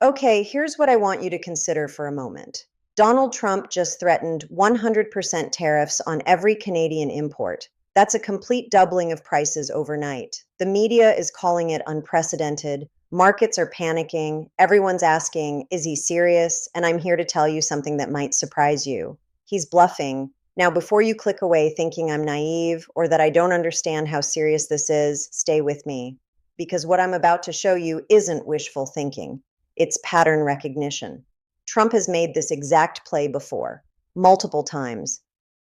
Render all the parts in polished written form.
Okay, here's what I want you to consider for a moment. Donald Trump just threatened 100% tariffs on every Canadian import. That's a complete doubling of prices overnight. The media is calling it unprecedented. Markets are panicking. Everyone's asking, is he serious? And I'm here to tell you something that might surprise you. He's bluffing. Now, before you click away thinking I'm naive or that I don't understand how serious this is, stay with me. Because what I'm about to show you isn't wishful thinking. It's pattern recognition. Trump has made this exact play before, multiple times.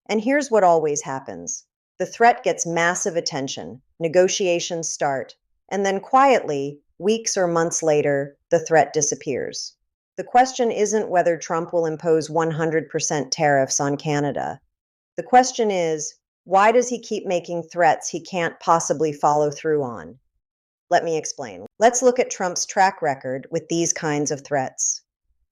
And here's what always happens. The threat gets massive attention, negotiations start, and then quietly, weeks or months later, the threat disappears. The question isn't whether Trump will impose 100% tariffs on Canada. The question is, why does he keep making threats he can't possibly follow through on? Let me explain. Let's look at Trump's track record with these kinds of threats.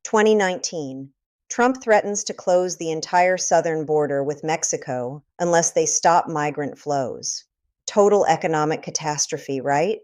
2019, Trump threatens to close the entire southern border with Mexico unless they stop migrant flows. Total economic catastrophe, right?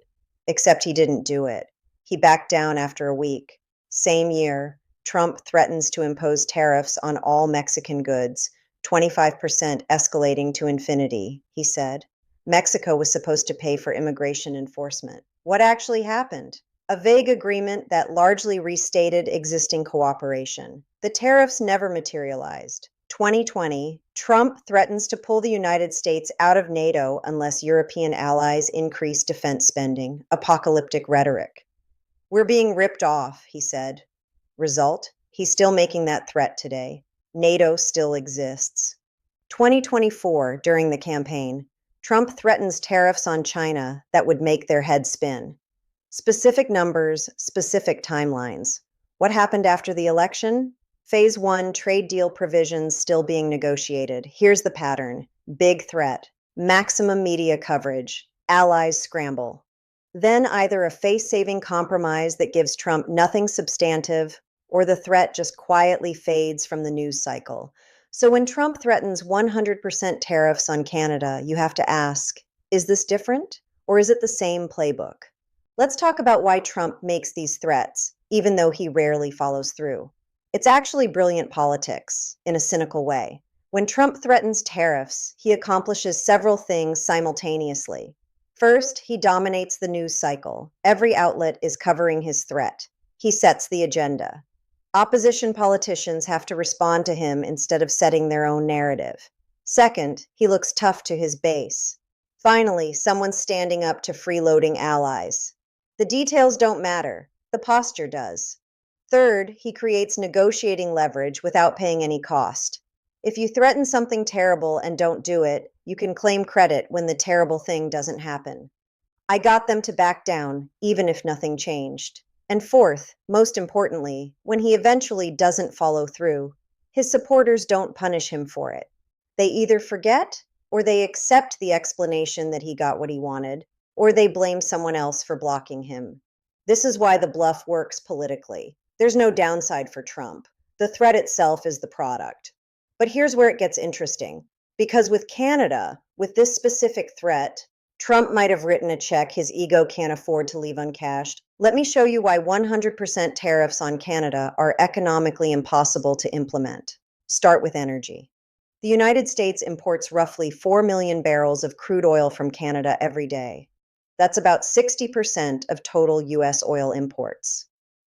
Except he didn't do it. He backed down after a week. Same year, Trump threatens to impose tariffs on all Mexican goods, 25% escalating to infinity, he said. Mexico was supposed to pay for immigration enforcement. What actually happened? A vague agreement that largely restated existing cooperation. The tariffs never materialized. 2020, Trump threatens to pull the United States out of NATO unless European allies increase defense spending. Apocalyptic rhetoric. We're being ripped off, he said. Result? He's still making that threat today. NATO still exists. 2024, during the campaign, Trump threatens tariffs on China that would make their head spin. Specific numbers, specific timelines. What happened after the election? Phase 1, trade deal provisions still being negotiated. Here's the pattern. Big threat. Maximum media coverage. Allies scramble. Then either a face-saving compromise that gives Trump nothing substantive, or the threat just quietly fades from the news cycle. So when Trump threatens 100% tariffs on Canada, you have to ask, is this different or is it the same playbook? Let's talk about why Trump makes these threats, even though he rarely follows through. It's actually brilliant politics, in a cynical way. When Trump threatens tariffs, he accomplishes several things simultaneously. First, he dominates the news cycle. Every outlet is covering his threat. He sets the agenda. Opposition politicians have to respond to him instead of setting their own narrative. Second, he looks tough to his base. Finally, someone's standing up to freeloading allies. The details don't matter. The posture does. Third, he creates negotiating leverage without paying any cost. If you threaten something terrible and don't do it, you can claim credit when the terrible thing doesn't happen. I got them to back down, even if nothing changed. And fourth, most importantly, when he eventually doesn't follow through, his supporters don't punish him for it. They either forget or they accept the explanation that he got what he wanted, or they blame someone else for blocking him. This is why the bluff works politically. There's no downside for Trump. The threat itself is the product. But here's where it gets interesting. Because with Canada, with this specific threat, Trump might have written a check his ego can't afford to leave uncashed. Let me show you why 100% tariffs on Canada are economically impossible to implement. Start with energy. The United States imports roughly 4 million barrels of crude oil from Canada every day. That's about 60% of total U.S. oil imports.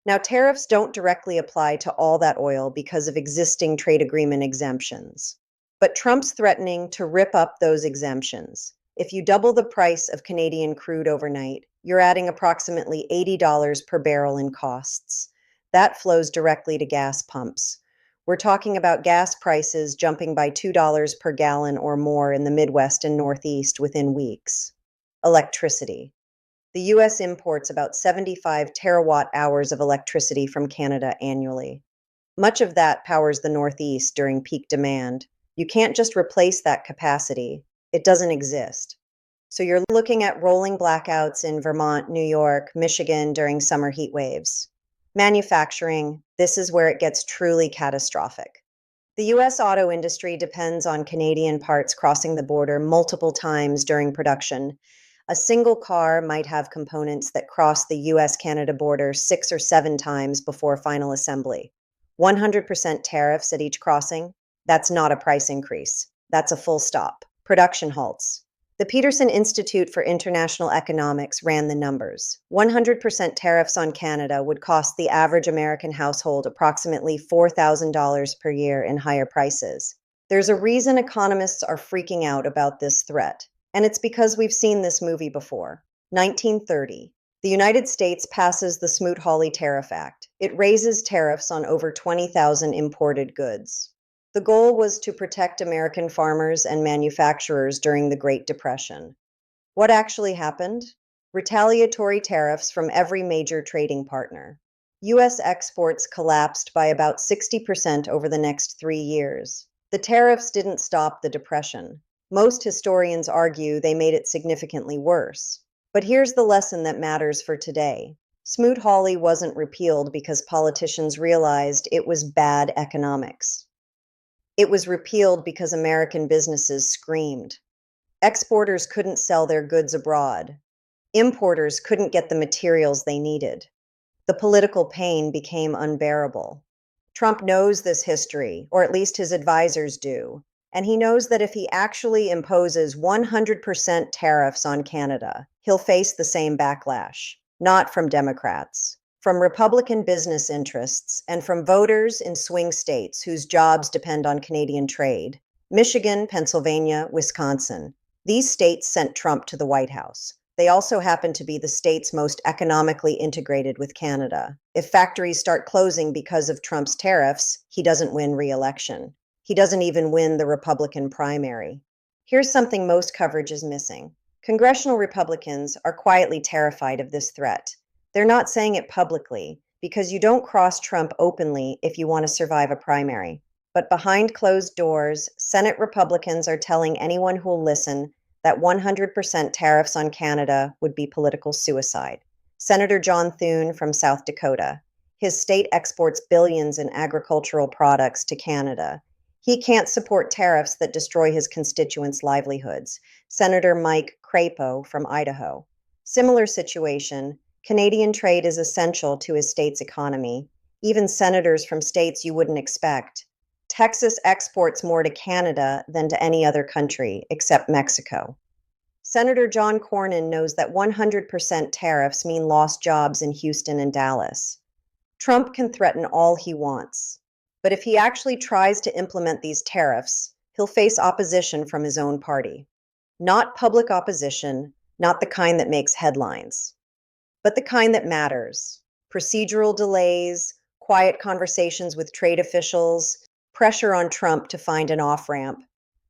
Now, tariffs don't directly apply to all that oil because of existing trade agreement exemptions. But Trump's threatening to rip up those exemptions. If you double the price of Canadian crude overnight, you're adding approximately $80 per barrel in costs. That flows directly to gas pumps. We're talking about gas prices jumping by $2 per gallon or more in the Midwest and Northeast within weeks. Electricity. The U.S. imports about 75 terawatt hours of electricity from Canada annually. Much of that powers the Northeast during peak demand. You can't just replace that capacity. It doesn't exist. So you're looking at rolling blackouts in Vermont, New York, Michigan during summer heat waves. Manufacturing, this is where it gets truly catastrophic. The U.S. auto industry depends on Canadian parts crossing the border multiple times during production. A single car might have components that cross the US-Canada border 6 or 7 times before final assembly. 100% tariffs at each crossing? That's not a price increase. That's a full stop. Production halts. The Peterson Institute for International Economics ran the numbers. 100% tariffs on Canada would cost the average American household approximately $4,000 per year in higher prices. There's a reason economists are freaking out about this threat, and it's because we've seen this movie before. 1930. The United States passes the Smoot-Hawley Tariff Act. It raises tariffs on over 20,000 imported goods. The goal was to protect American farmers and manufacturers during the Great Depression. What actually happened? Retaliatory tariffs from every major trading partner. U.S. exports collapsed by about 60% over the next 3 years. The tariffs didn't stop the Depression. Most historians argue they made it significantly worse. But here's the lesson that matters for today. Smoot-Hawley wasn't repealed because politicians realized it was bad economics. It was repealed because American businesses screamed. Exporters couldn't sell their goods abroad. Importers couldn't get the materials they needed. The political pain became unbearable. Trump knows this history, or at least his advisors do, and he knows that if he actually imposes 100% tariffs on Canada, he'll face the same backlash, not from Democrats, from Republican business interests, and from voters in swing states whose jobs depend on Canadian trade. Michigan, Pennsylvania, Wisconsin. These states sent Trump to the White House. They also happen to be the states most economically integrated with Canada. If factories start closing because of Trump's tariffs, he doesn't win re-election. He doesn't even win the Republican primary. Here's something most coverage is missing. Congressional Republicans are quietly terrified of this threat. They're not saying it publicly, because you don't cross Trump openly if you want to survive a primary. But behind closed doors, Senate Republicans are telling anyone who will listen that 100% tariffs on Canada would be political suicide. Senator John Thune from South Dakota. His state exports billions in agricultural products to Canada. He can't support tariffs that destroy his constituents' livelihoods. Senator Mike Crapo from Idaho. Similar situation, Canadian trade is essential to his state's economy. Even senators from states you wouldn't expect. Texas exports more to Canada than to any other country, except Mexico. Senator John Cornyn knows that 100% tariffs mean lost jobs in Houston and Dallas. Trump can threaten all he wants, but if he actually tries to implement these tariffs, he'll face opposition from his own party. Not public opposition, not the kind that makes headlines, but the kind that matters. Procedural delays, quiet conversations with trade officials, pressure on Trump to find an off-ramp.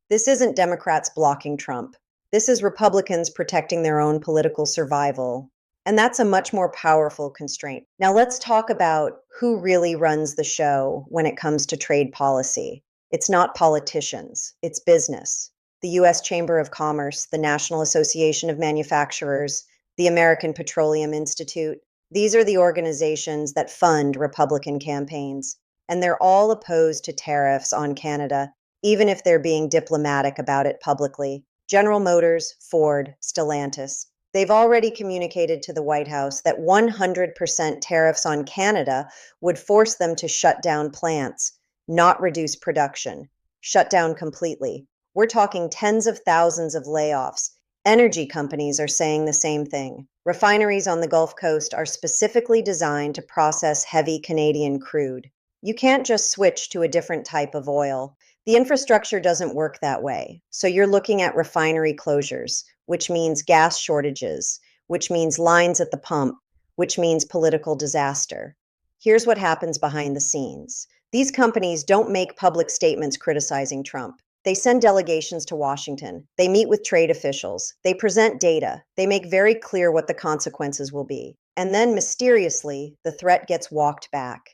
This isn't Democrats blocking Trump. This is Republicans protecting their own political survival. And that's a much more powerful constraint. Now let's talk about who really runs the show when it comes to trade policy. It's not politicians, it's business. The U.S. Chamber of Commerce, the National Association of Manufacturers, the American Petroleum Institute. These are the organizations that fund Republican campaigns. And they're all opposed to tariffs on Canada, even if they're being diplomatic about it publicly. General Motors, Ford, Stellantis, they've already communicated to the White House that 100% tariffs on Canada would force them to shut down plants, not reduce production, shut down completely. We're talking tens of thousands of layoffs. Energy companies are saying the same thing. Refineries on the Gulf Coast are specifically designed to process heavy Canadian crude. You can't just switch to a different type of oil. The infrastructure doesn't work that way. So you're looking at refinery closures, which means gas shortages, which means lines at the pump, which means political disaster. Here's what happens behind the scenes. These companies don't make public statements criticizing Trump. They send delegations to Washington. They meet with trade officials. They present data. They make very clear what the consequences will be. And then mysteriously, the threat gets walked back.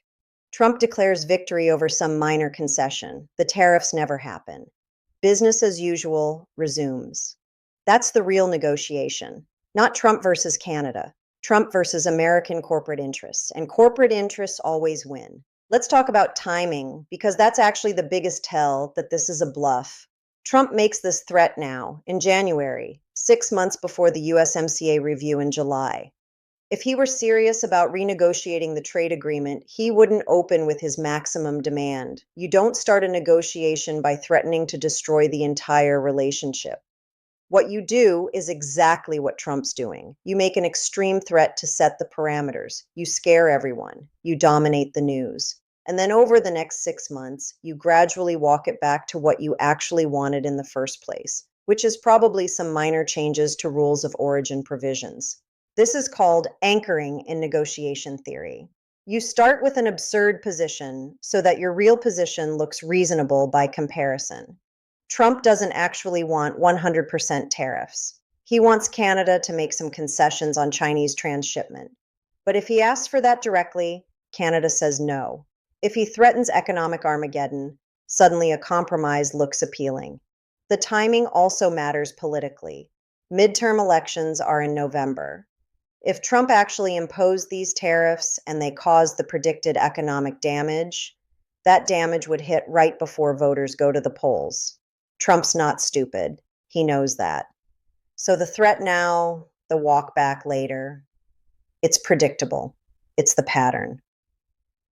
Trump declares victory over some minor concession. The tariffs never happen. Business as usual resumes. That's the real negotiation. Not Trump versus Canada. Trump versus American corporate interests. And corporate interests always win. Let's talk about timing, because that's actually the biggest tell that this is a bluff. Trump makes this threat now, in January, 6 months before the USMCA review in July. If he were serious about renegotiating the trade agreement, he wouldn't open with his maximum demand. You don't start a negotiation by threatening to destroy the entire relationship. What you do is exactly what Trump's doing. You make an extreme threat to set the parameters. You scare everyone. You dominate the news. And then over the next 6 months, you gradually walk it back to what you actually wanted in the first place, which is probably some minor changes to rules of origin provisions. This is called anchoring in negotiation theory. You start with an absurd position so that your real position looks reasonable by comparison. Trump doesn't actually want 100% tariffs. He wants Canada to make some concessions on Chinese transshipment. But if he asks for that directly, Canada says no. If he threatens economic Armageddon, suddenly a compromise looks appealing. The timing also matters politically. Midterm elections are in November. If Trump actually imposed these tariffs and they caused the predicted economic damage, that damage would hit right before voters go to the polls. Trump's not stupid. He knows that. So the threat now, the walk back later, it's predictable. It's the pattern.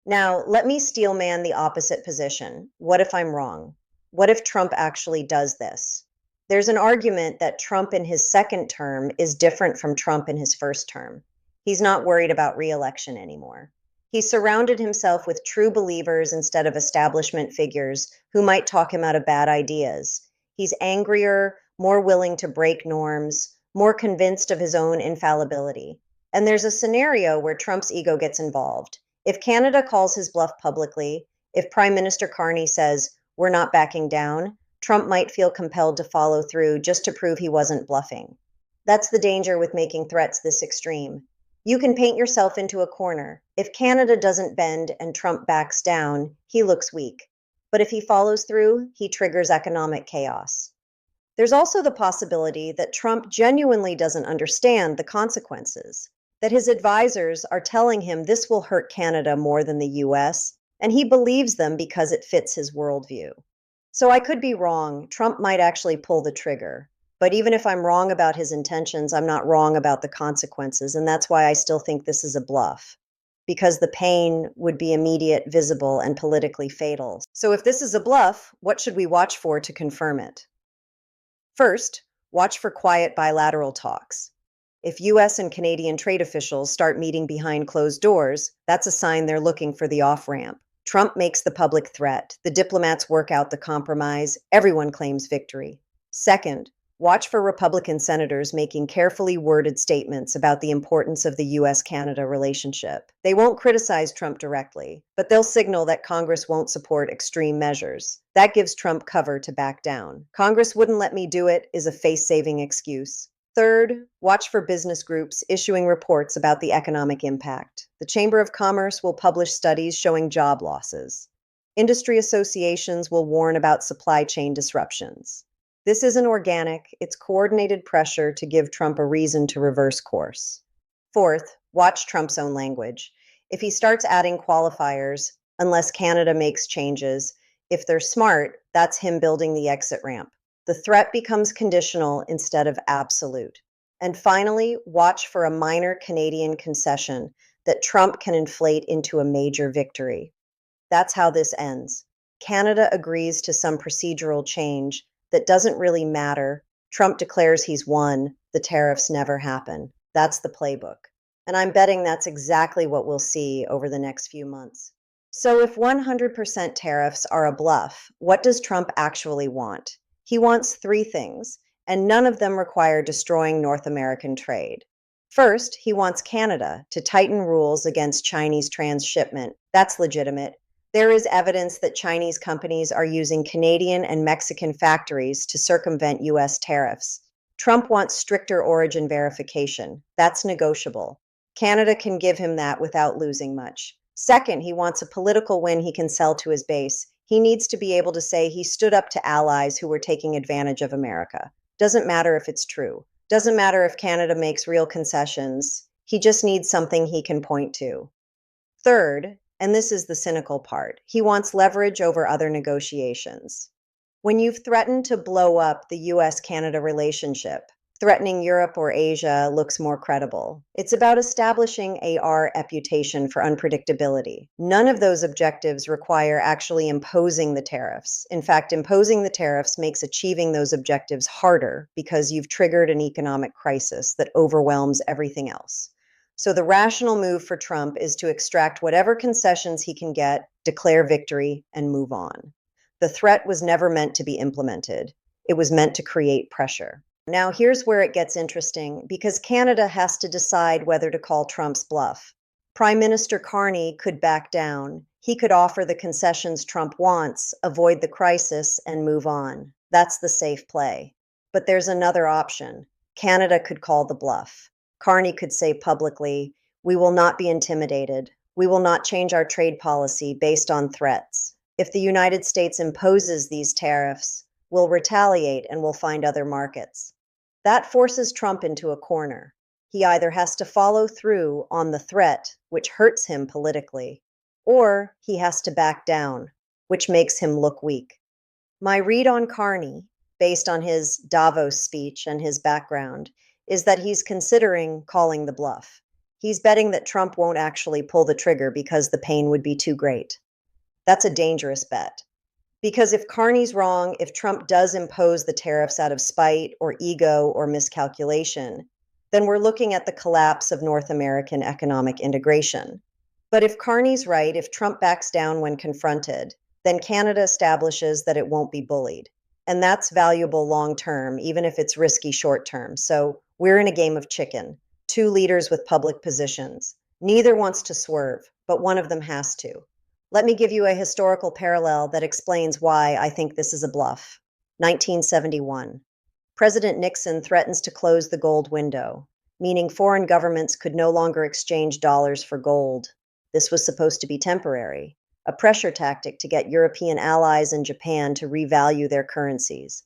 Now, let me steelman the opposite position. What if I'm wrong? What if Trump actually does this? There's an argument that Trump in his second term is different from Trump in his first term. He's not worried about re-election anymore. He surrounded himself with true believers instead of establishment figures who might talk him out of bad ideas. He's angrier, more willing to break norms, more convinced of his own infallibility. And there's a scenario where Trump's ego gets involved. If Canada calls his bluff publicly, if Prime Minister Carney says, "We're not backing down," Trump might feel compelled to follow through just to prove he wasn't bluffing. That's the danger with making threats this extreme. You can paint yourself into a corner. If Canada doesn't bend and Trump backs down, he looks weak. But if he follows through, he triggers economic chaos. There's also the possibility that Trump genuinely doesn't understand the consequences, that his advisors are telling him this will hurt Canada more than the US, and he believes them because it fits his worldview. So I could be wrong. Trump might actually pull the trigger. But even if I'm wrong about his intentions, I'm not wrong about the consequences. And that's why I still think this is a bluff, because the pain would be immediate, visible, and politically fatal. So if this is a bluff, what should we watch for to confirm it? First, watch for quiet bilateral talks. If US and Canadian trade officials start meeting behind closed doors, that's a sign they're looking for the off-ramp. Trump makes the public threat. The diplomats work out the compromise. Everyone claims victory. Second, watch for Republican senators making carefully worded statements about the importance of the US-Canada relationship. They won't criticize Trump directly, but they'll signal that Congress won't support extreme measures. That gives Trump cover to back down. "Congress wouldn't let me do it" is a face-saving excuse. Third, watch for business groups issuing reports about the economic impact. The Chamber of Commerce will publish studies showing job losses. Industry associations will warn about supply chain disruptions. This isn't organic, it's coordinated pressure to give Trump a reason to reverse course. Fourth, watch Trump's own language. If he starts adding qualifiers, unless Canada makes changes, if they're smart, that's him building the exit ramp. The threat becomes conditional instead of absolute. And finally, watch for a minor Canadian concession that Trump can inflate into a major victory. That's how this ends. Canada agrees to some procedural change that doesn't really matter. Trump declares he's won. The tariffs never happen. That's the playbook. And I'm betting that's exactly what we'll see over the next few months. So if 100% tariffs are a bluff, what does Trump actually want? He wants three things, and none of them require destroying North American trade. First, he wants Canada to tighten rules against Chinese transshipment. That's legitimate. There is evidence that Chinese companies are using Canadian and Mexican factories to circumvent US tariffs. Trump wants stricter origin verification. That's negotiable. Canada can give him that without losing much. Second, he wants a political win he can sell to his base. He needs to be able to say he stood up to allies who were taking advantage of America. Doesn't matter if it's true. Doesn't matter if Canada makes real concessions. He just needs something he can point to. Third, and this is the cynical part, he wants leverage over other negotiations. When you've threatened to blow up the US-Canada relationship, Threatening Europe or Asia looks more credible. It's about establishing a reputation for unpredictability. None of those objectives require actually imposing the tariffs. In fact, imposing the tariffs makes achieving those objectives harder because you've triggered an economic crisis that overwhelms everything else. So the rational move for Trump is to extract whatever concessions he can get, declare victory, and move on. The threat was never meant to be implemented. It was meant to create pressure. Now, here's where it gets interesting because Canada has to decide whether to call Trump's bluff. Prime Minister Carney could back down. He could offer the concessions Trump wants, avoid the crisis, and move on. That's the safe play. But there's another option. Canada could call the bluff. Carney could say publicly, "We will not be intimidated. We will not change our trade policy based on threats. If the United States imposes these tariffs, we'll retaliate and we'll find other markets." That forces Trump into a corner. He either has to follow through on the threat, which hurts him politically, or he has to back down, which makes him look weak. My read on Carney, based on his Davos speech and his background, is that he's considering calling the bluff. He's betting that Trump won't actually pull the trigger because the pain would be too great. That's a dangerous bet. Because if Carney's wrong, if Trump does impose the tariffs out of spite or ego or miscalculation, then we're looking at the collapse of North American economic integration. But if Carney's right, if Trump backs down when confronted, then Canada establishes that it won't be bullied. And that's valuable long term, even if it's risky short term. So we're in a game of chicken, two leaders with public positions. Neither wants to swerve, but one of them has to. Let me give you a historical parallel that explains why I think this is a bluff. 1971. President Nixon threatens to close the gold window, meaning foreign governments could no longer exchange dollars for gold. This was supposed to be temporary, a pressure tactic to get European allies and Japan to revalue their currencies.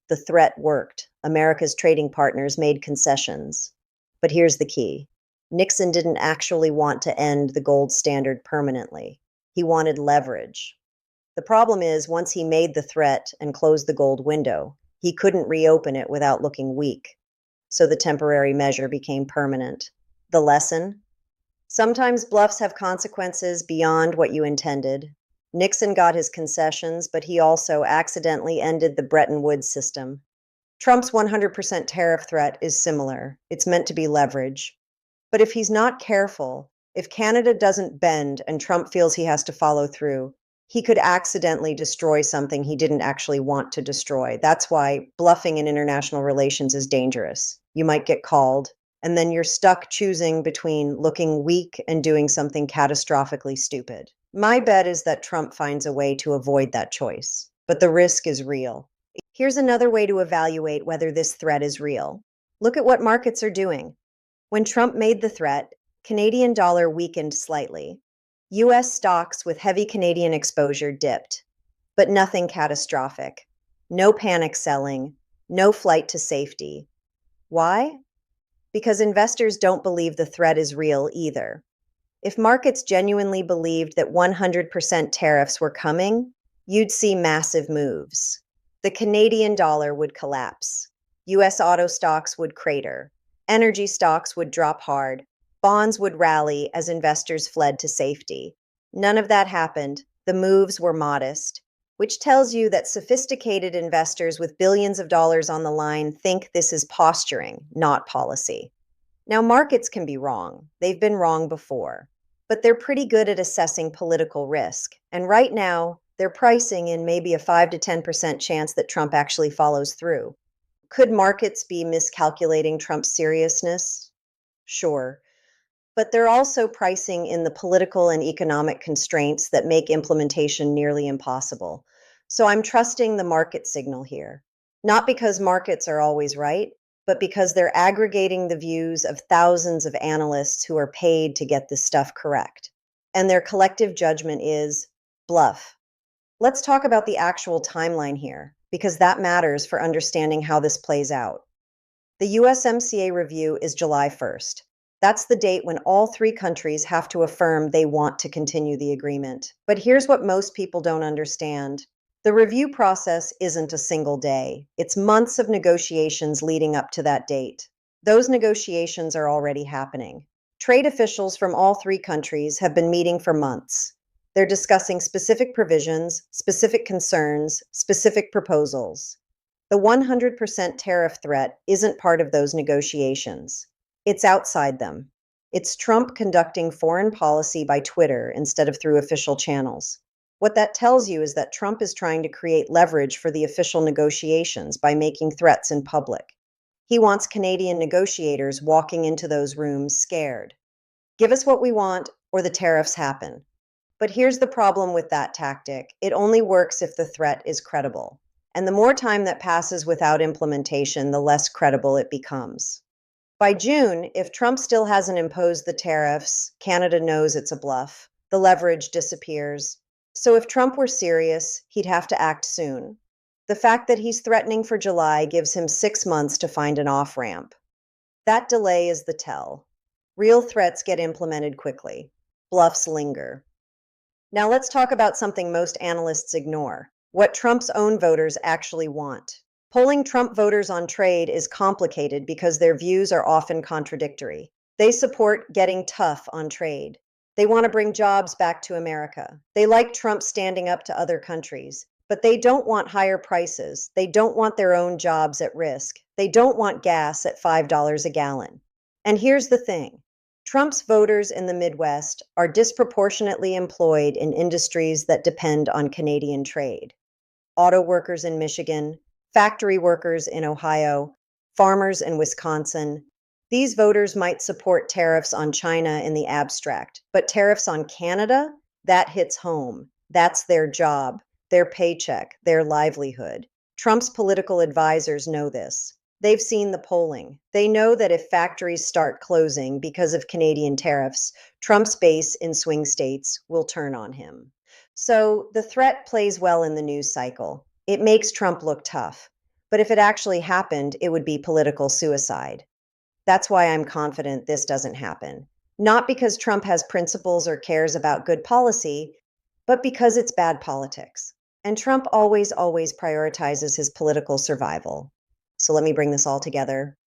The threat worked. America's trading partners made concessions. But here's the key. Nixon didn't actually want to end the gold standard permanently. He wanted leverage. The problem is, once he made the threat and closed the gold window, he couldn't reopen it without looking weak. So the temporary measure became permanent. The lesson? Sometimes bluffs have consequences beyond what you intended. Nixon got his concessions, but he also accidentally ended the Bretton Woods system. Trump's 100% tariff threat is similar. It's meant to be leverage. But if he's not careful, if Canada doesn't bend and Trump feels he has to follow through, he could accidentally destroy something he didn't actually want to destroy. That's why bluffing in international relations is dangerous. You might get called, and then you're stuck choosing between looking weak and doing something catastrophically stupid. My bet is that Trump finds a way to avoid that choice, but the risk is real. Here's another way to evaluate whether this threat is real. Look at what markets are doing. When Trump made the threat, Canadian dollar weakened slightly. U.S. stocks with heavy Canadian exposure dipped, but nothing catastrophic. No panic selling, no flight to safety. Why? Because investors don't believe the threat is real either. If markets genuinely believed that 100% tariffs were coming, you'd see massive moves. The Canadian dollar would collapse. U.S. auto stocks would crater. Energy stocks would drop hard. Bonds would rally as investors fled to safety. None of that happened. The moves were modest, which tells you that sophisticated investors with billions of dollars on the line think this is posturing, not policy. Now, markets can be wrong. They've been wrong before, but they're pretty good at assessing political risk. And right now, they're pricing in maybe a 5 to 10% chance that Trump actually follows through. Could markets be miscalculating Trump's seriousness? Sure. But they're also pricing in the political and economic constraints that make implementation nearly impossible. So I'm trusting the market signal here, not because markets are always right, but because they're aggregating the views of thousands of analysts who are paid to get this stuff correct. And their collective judgment is bluff. Let's talk about the actual timeline here, because that matters for understanding how this plays out. The USMCA review is July 1st. That's the date when all three countries have to affirm they want to continue the agreement. But here's what most people don't understand. The review process isn't a single day. It's months of negotiations leading up to that date. Those negotiations are already happening. Trade officials from all three countries have been meeting for months. They're discussing specific provisions, specific concerns, specific proposals. The 100% tariff threat isn't part of those negotiations. It's outside them. It's Trump conducting foreign policy by Twitter instead of through official channels. What that tells you is that Trump is trying to create leverage for the official negotiations by making threats in public. He wants Canadian negotiators walking into those rooms scared. Give us what we want, or the tariffs happen. But here's the problem with that tactic: it only works if the threat is credible. And the more time that passes without implementation, the less credible it becomes. By June, if Trump still hasn't imposed the tariffs, Canada knows it's a bluff. The leverage disappears. So if Trump were serious, he'd have to act soon. The fact that he's threatening for July gives him 6 months to find an off-ramp. That delay is the tell. Real threats get implemented quickly. Bluffs linger. Now let's talk about something most analysts ignore: what Trump's own voters actually want. Polling Trump voters on trade is complicated because their views are often contradictory. They support getting tough on trade. They want to bring jobs back to America. They like Trump standing up to other countries. But they don't want higher prices. They don't want their own jobs at risk. They don't want gas at $5 a gallon. And here's the thing: Trump's voters in the Midwest are disproportionately employed in industries that depend on Canadian trade. Auto workers in Michigan, factory workers in Ohio, farmers in Wisconsin. These voters might support tariffs on China in the abstract, but tariffs on Canada? That hits home. That's their job, their paycheck, their livelihood. Trump's political advisors know this. They've seen the polling. They know that if factories start closing because of Canadian tariffs, Trump's base in swing states will turn on him. So the threat plays well in the news cycle. It makes Trump look tough. But if it actually happened, it would be political suicide. That's why I'm confident this doesn't happen. Not because Trump has principles or cares about good policy, but because it's bad politics. And Trump always prioritizes his political survival. So let me bring this all together.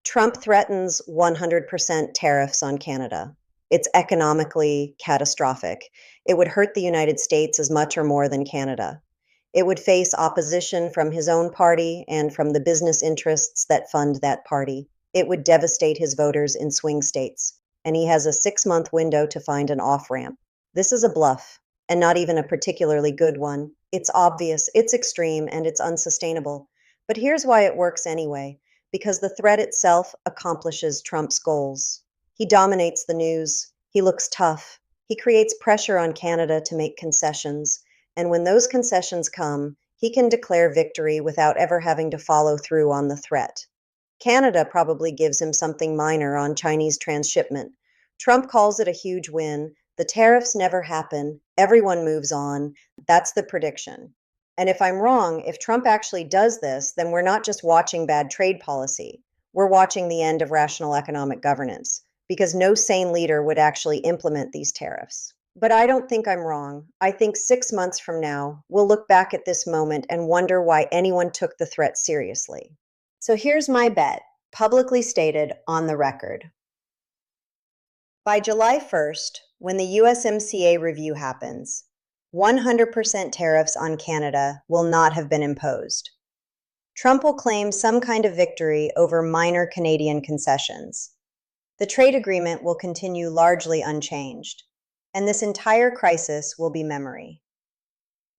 Trump threatens 100% tariffs on Canada. It's economically catastrophic. It would hurt the United States as much or more than Canada. It would face opposition from his own party and from the business interests that fund that party. It would devastate his voters in swing states. And he has a 6-month window to find an off-ramp. This is a bluff, and not even a particularly good one. It's obvious, it's extreme, and it's unsustainable. But here's why it works anyway: because the threat itself accomplishes Trump's goals. He dominates the news. He looks tough. He creates pressure on Canada to make concessions. And when those concessions come, he can declare victory without ever having to follow through on the threat. Canada probably gives him something minor on Chinese transshipment. Trump calls it a huge win. The tariffs never happen. Everyone moves on. That's the prediction. And if I'm wrong, if Trump actually does this, then we're not just watching bad trade policy. We're watching the end of rational economic governance, because no sane leader would actually implement these tariffs. But I don't think I'm wrong. I think 6 months from now, we'll look back at this moment and wonder why anyone took the threat seriously. So here's my bet, publicly stated on the record. By July 1st, when the USMCA review happens, 100% tariffs on Canada will not have been imposed. Trump will claim some kind of victory over minor Canadian concessions. The trade agreement will continue largely unchanged, and this entire crisis will be memory.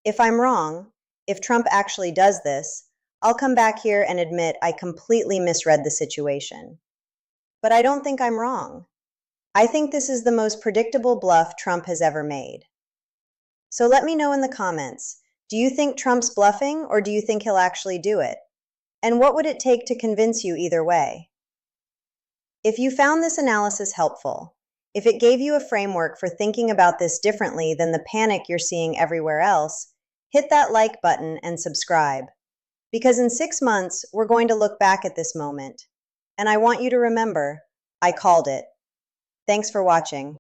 If I'm wrong, if Trump actually does this, I'll come back here and admit I completely misread the situation. But I don't think I'm wrong. I think this is the most predictable bluff Trump has ever made. So let me know in the comments, do you think Trump's bluffing, or do you think he'll actually do it? And what would it take to convince you either way? If you found this analysis helpful, if it gave you a framework for thinking about this differently than the panic you're seeing everywhere else, hit that like button and subscribe. Because in 6 months, we're going to look back at this moment. And I want you to remember, I called it. Thanks for watching.